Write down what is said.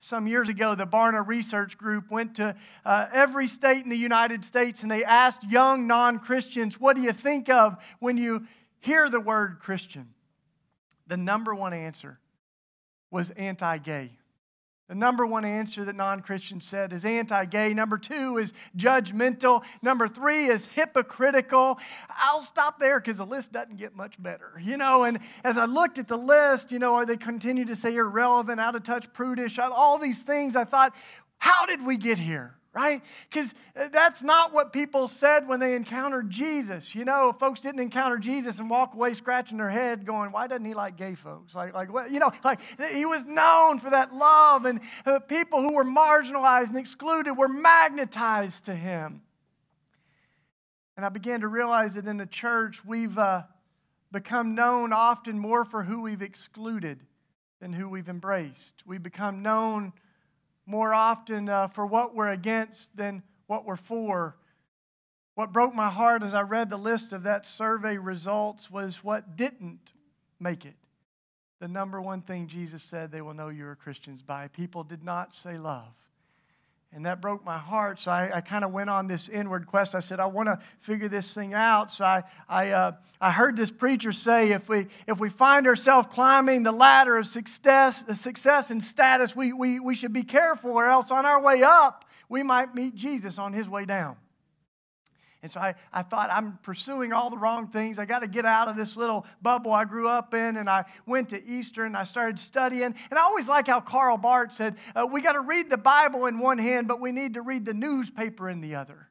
Some years ago, the Barna Research Group went to every state in the United States and they asked young non-Christians, what do you think of when you hear the word Christian? The number one answer was anti-gay. The number one answer that non-Christians said is anti-gay. Number two is judgmental. Number three is hypocritical. I'll stop there because the list doesn't get much better. And as I looked at the list, they continue to say irrelevant, out of touch, prudish, all these things. I thought, how did we get here? Right? Because that's not what people said when they encountered Jesus. Folks didn't encounter Jesus and walk away scratching their head going, why doesn't he like gay folks? Like what? He was known for that love, and people who were marginalized and excluded were magnetized to him. And I began to realize that in the church, we've become known often more for who we've excluded than who we've embraced. We've become known more often for what we're against than what we're for. What broke my heart as I read the list of that survey results was what didn't make it. The number one thing Jesus said they will know you are Christians by. People did not say love. And that broke my heart, so I kind of went on this inward quest. I said, I want to figure this thing out. So I heard this preacher say, if we find ourselves climbing the ladder of success and status, we should be careful, or else on our way up, we might meet Jesus on his way down. And so I thought, I'm pursuing all the wrong things. I got to get out of this little bubble I grew up in. And I went to Eastern and I started studying. And I always like how Karl Barth said, we got to read the Bible in one hand, but we need to read the newspaper in the other.